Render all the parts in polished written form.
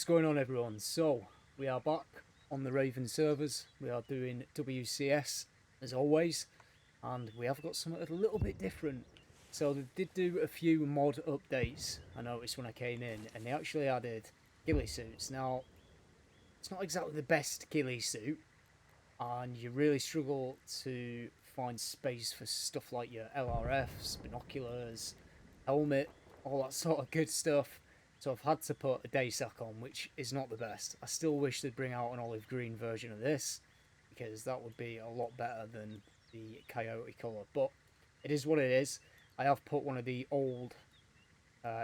What's going on, everyone? So we are back on the Raven servers. We are doing WCS as always, and we have got something a little bit different. So they did do a few mod updates, I noticed when I came in, and they actually added ghillie suits. Now, it's not exactly the best ghillie suit, and you really struggle to find space for stuff like your LRFs, binoculars, helmet, all that sort of good stuff. So I've had to put a day sack on, which is not the best. I still wish they'd bring out an olive green version of this, because that would be a lot better than the coyote colour. But it is what it is. I have put one of the old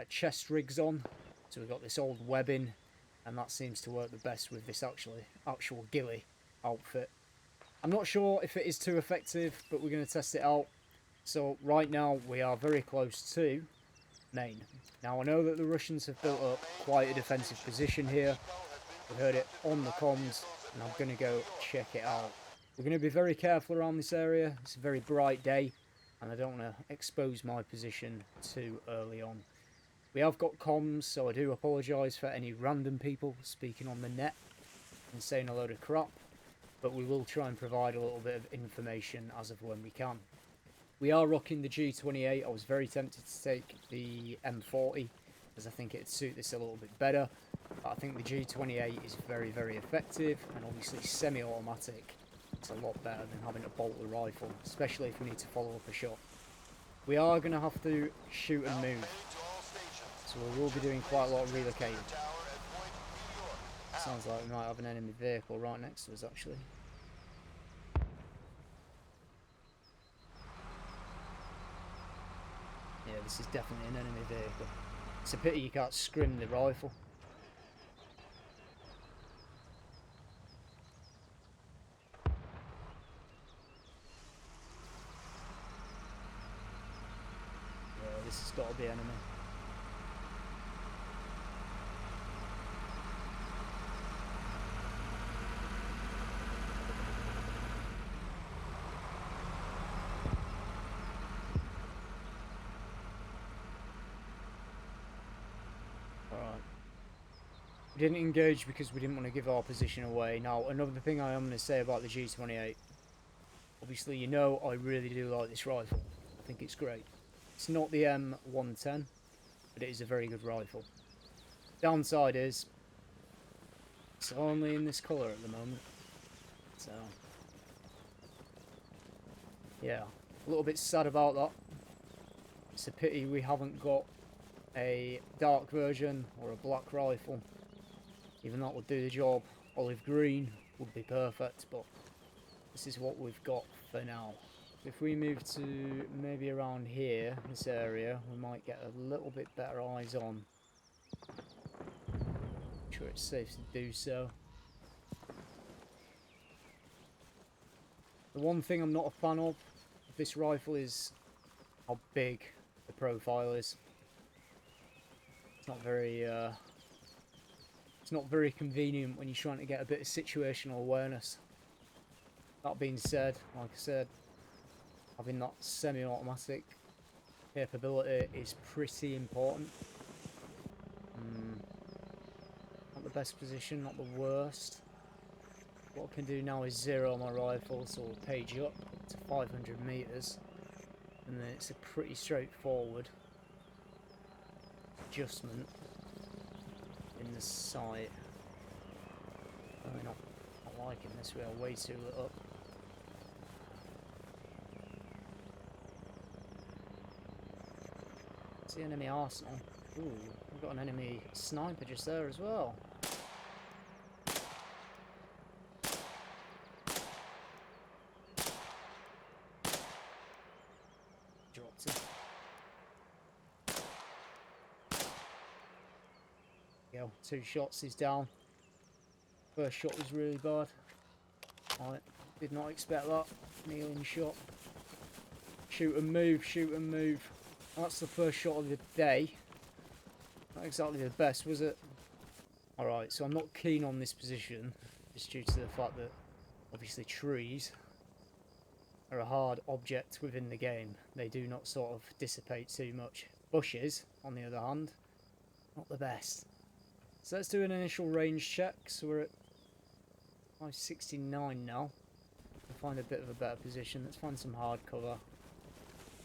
chest rigs on, so we've got this old webbing, and that seems to work the best with this actual ghillie outfit. I'm not sure if it is too effective, but we're going to test it out. So right now we are very close to main. Now I know that the Russians have built up quite a defensive position here. We heard it on the comms, and I'm going to go check it out. We're going to be very careful around this area. It's a very bright day, and I don't want to expose my position too early on. We have got comms, so I do apologise for any random people speaking on the net and saying a load of crap, but we will try and provide a little bit of information as of when we can. We are rocking the G28. I was very tempted to take the M40, as I think it'd suit this a little bit better. But I think the G28 is very, very effective, and obviously semi-automatic. It's a lot better than having to bolt the rifle, especially if we need to follow up a shot. We are going to have to shoot and move, so we will be doing quite a lot of relocating. Sounds like we might have an enemy vehicle right next to us, actually. Yeah, this is definitely an enemy vehicle. It's a pity you can't scrim the rifle. Yeah, this has got to be enemy. We didn't engage because we didn't want to give our position away. Now, another thing I am going to say about the G28. Obviously, you know I really do like this rifle. I think it's great. It's not the M110, but it is a very good rifle. Downside is, it's only in this colour at the moment. So, yeah, a little bit sad about that. It's a pity we haven't got a dark version or a black rifle. Even that would do the job. Olive green would be perfect, but this is what we've got for now. If we move to maybe around here, this area, we might get a little bit better eyes on. I'm sure it's safe to do so. The one thing I'm not a fan of this rifle is how big the profile is. It's not very convenient when you're trying to get a bit of situational awareness. That being said, like I said, having that semi-automatic capability is pretty important. Not the best position, not the worst. What I can do now is zero my rifle, so we'll page up to 500 meters, and then it's a pretty straightforward adjustment in the sight. I'm not liking this, we are way too lit up. It's the enemy arsenal. Ooh, we've got an enemy sniper just there as well. Dropped it. Go, 2 shots, he's down. First shot was really bad. I did not expect that. Kneeling shot. Shoot and move, shoot and move. That's the first shot of the day. Not exactly the best, was it? Alright, so I'm not keen on this position, just due to the fact that obviously trees are a hard object within the game. They do not sort of dissipate too much. Bushes, on the other hand, not the best. So let's do an initial range check. So we're at 569 now. We'll find a bit of a better position. Let's find some hard cover.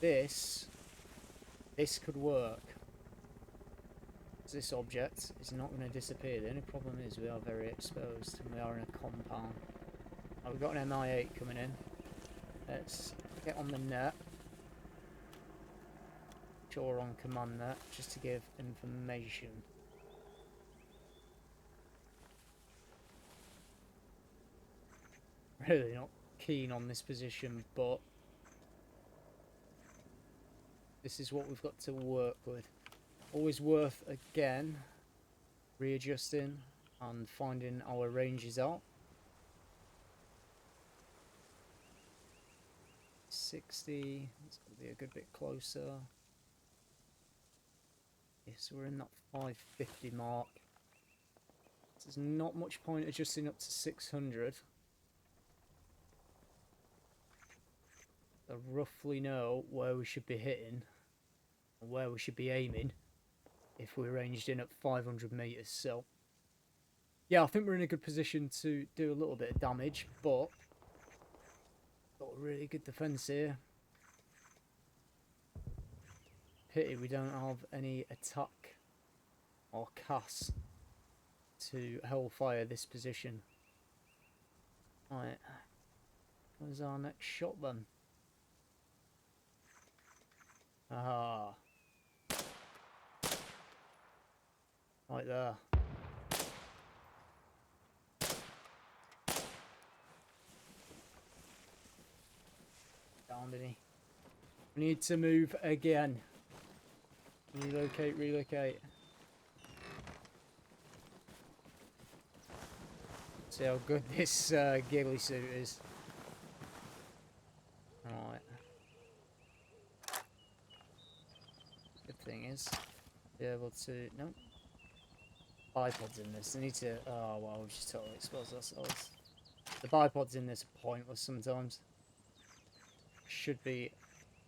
This could work. This object is not going to disappear. The only problem is we are very exposed and we are in a compound. Oh, we've got an MI8 coming in. Let's get on the net. Sure, on command net, just to give information. Really not keen on this position, but this is what we've got to work with. Always worth, again, readjusting and finding our ranges out. 60, it's going to be a good bit closer. Yes, we're in that 550 mark. So there's not much point adjusting up to 600. I roughly know where we should be hitting and where we should be aiming if we ranged in at 500 meters. So yeah, I think we're in a good position to do a little bit of damage, but got a really good defense here. Pity we don't have any attack or cast to hellfire this position. Right, where's our next shot then? Aha. Right there. Down, didn't he? We need to move again. Relocate, relocate. See how good this ghillie suit is. Alright. Good thing is, be able to... Nope. Bipods in this. They need to... Oh, well, we've just totally exposed ourselves. The bipods in this are pointless sometimes. Should be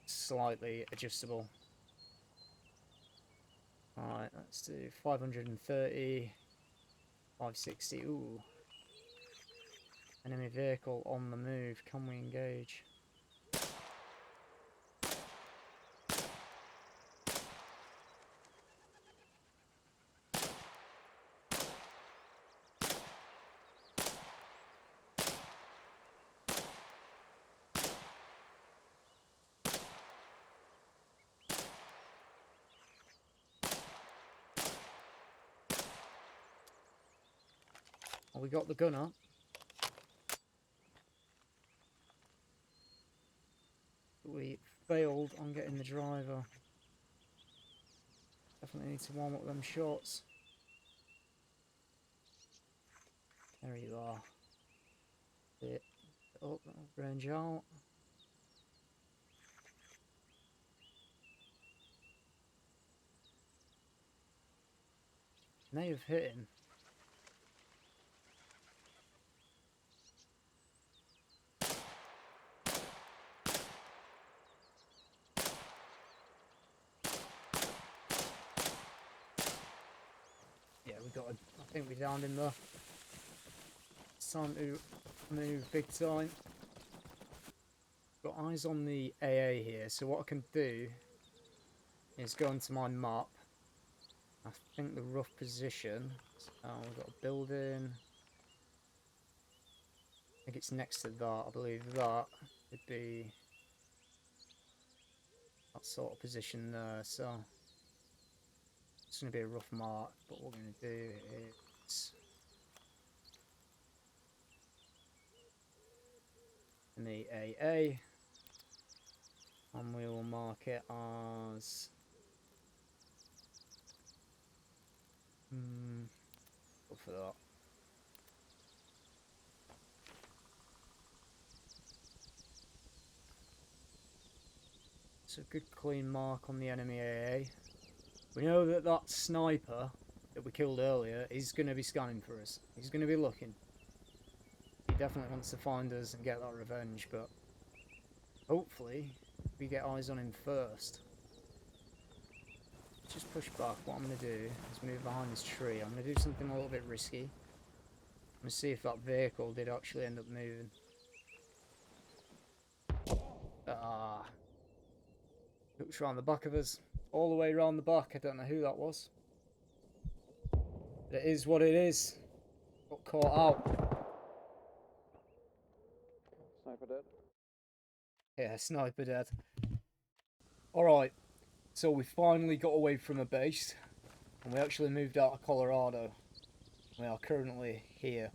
slightly adjustable. Alright, let's do 530, 560, ooh. Enemy vehicle on the move, can we engage? Well, we got the gunner. We failed on getting the driver. Definitely need to warm up them shots. There you are. Bit up, range out. May have hit him. Yeah, we got. I think we downed him though. It's time to move big time. Got eyes on the AA here, so what I can do is go into my map. I think the rough position. We've got a building. I think it's next to that. I believe that would be that sort of position there. So it's going to be a rough mark, but what we're going to do is in the AA, and we will mark it as go for that. It's a good clean mark on the enemy AA. We know that that sniper that we killed earlier is going to be scanning for us. He's going to be looking. He definitely wants to find us and get that revenge, but hopefully we get eyes on him first. just push back. What I'm going to do is move behind this tree. I'm going to do something a little bit risky. I'm going to see if that vehicle did actually end up moving. Ah. Looks around the back of us. All the way around the back. I don't know who that was. But it is what it is. Got caught out. Sniper dead. Yeah, sniper dead. Alright. So we finally got away from a base. And we actually moved out of Colorado. We are currently here.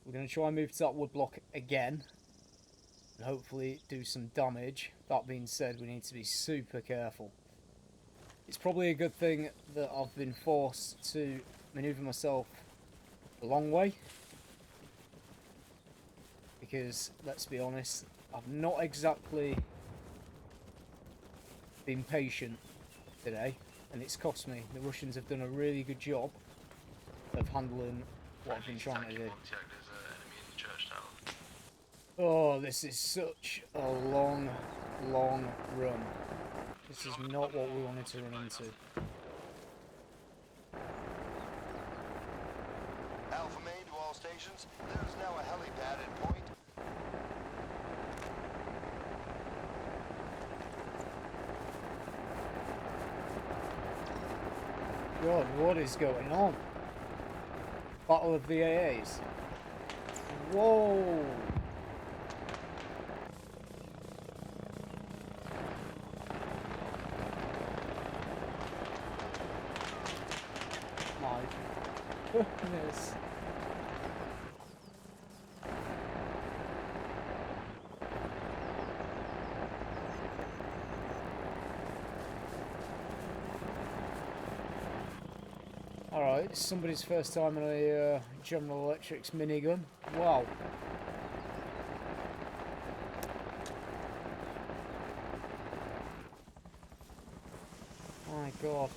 We're going to try and move to that woodblock again. And hopefully do some damage. That being said, we need to be super careful. It's probably a good thing that I've been forced to maneuver myself a long way. Because, let's be honest, I've not exactly been patient today. And it's cost me. The Russians have done a really good job of handling what I've been trying to do. Oh, this is such a long, long run. This is not what we wanted to run into. Alpha main to all stations. There is now a helipad at point. God, what is going on? Battle of the AAs. Whoa! My goodness. Alright, somebody's first time on a General Electric's minigun. Wow. My god.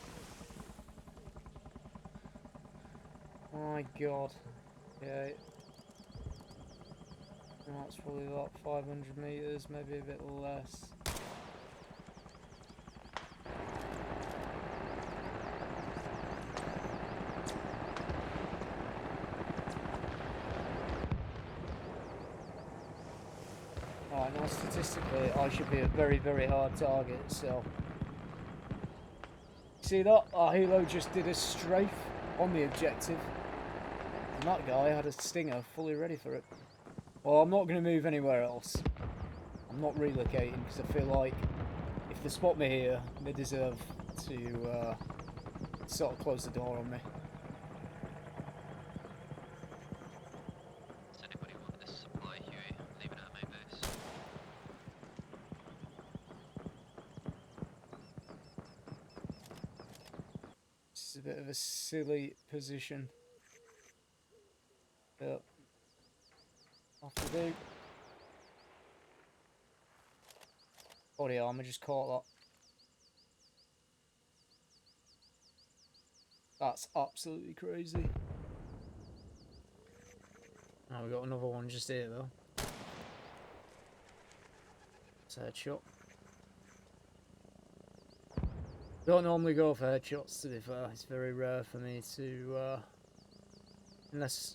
My god. Yeah. That's probably about 500 meters, maybe a bit less. Alright, now statistically I should be a very, very hard target, so... See that? Our helo just did a strafe on the objective. And that guy had a stinger fully ready for it. Well, I'm not going to move anywhere else. I'm not relocating because I feel like if they spot me here, they deserve to sort of close the door on me. Does anybody want this supply, Huey? Leave it at my base. This is a bit of a silly position. But off to do. Body armor just caught that. That's absolutely crazy. Oh, we got another one just here though. It's a headshot. Don't normally go for headshots, to be fair. It's very rare for me to, unless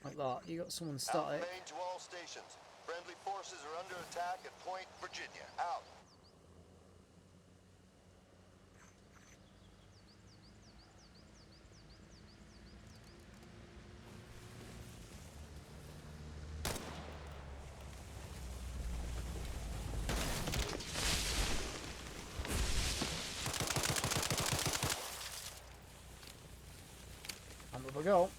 like that. You got someone static. Alpha main to all stations. Friendly forces are under attack at Point Virginia. Out. And there we go.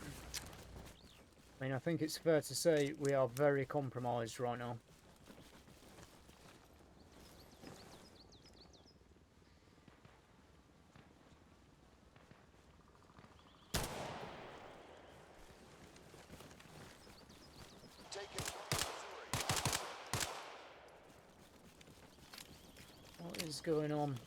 I mean, I think it's fair to say we are very compromised right now. What is going on?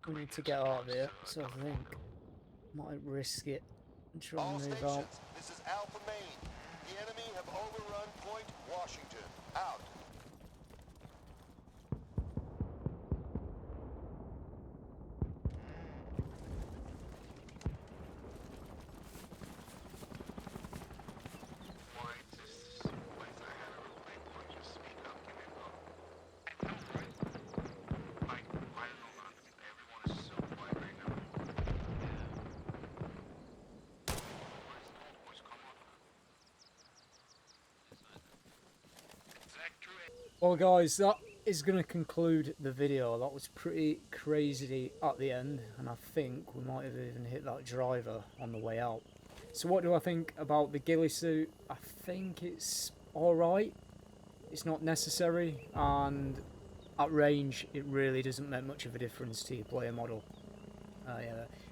we need to get out of here, so I think might risk it and try All and move stations, out. this is Alpha Main. The enemy have overrun Point Washington. Out. Well guys, that is going to conclude the video. That was pretty crazy at the end, and I think we might have even hit that driver on the way out. So what do I think about the ghillie suit? I think it's alright. It's not necessary, and at range it really doesn't make much of a difference to your player model.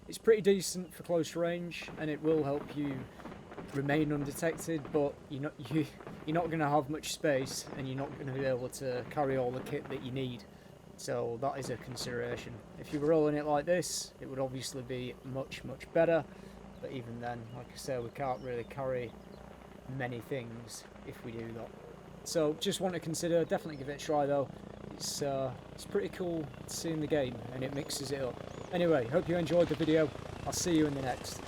It's pretty decent for close range, and it will help you remain undetected, but you're not going to have much space, and you're not going to be able to carry all the kit that you need. So that is a consideration. If you were rolling it like this, it would obviously be much better, but even then, like I say, we can't really carry many things if we do that. So just want to consider, definitely give it a try though. It's pretty cool to see in the game, and it mixes it up. Anyway, hope you enjoyed the video. I'll see you in the next.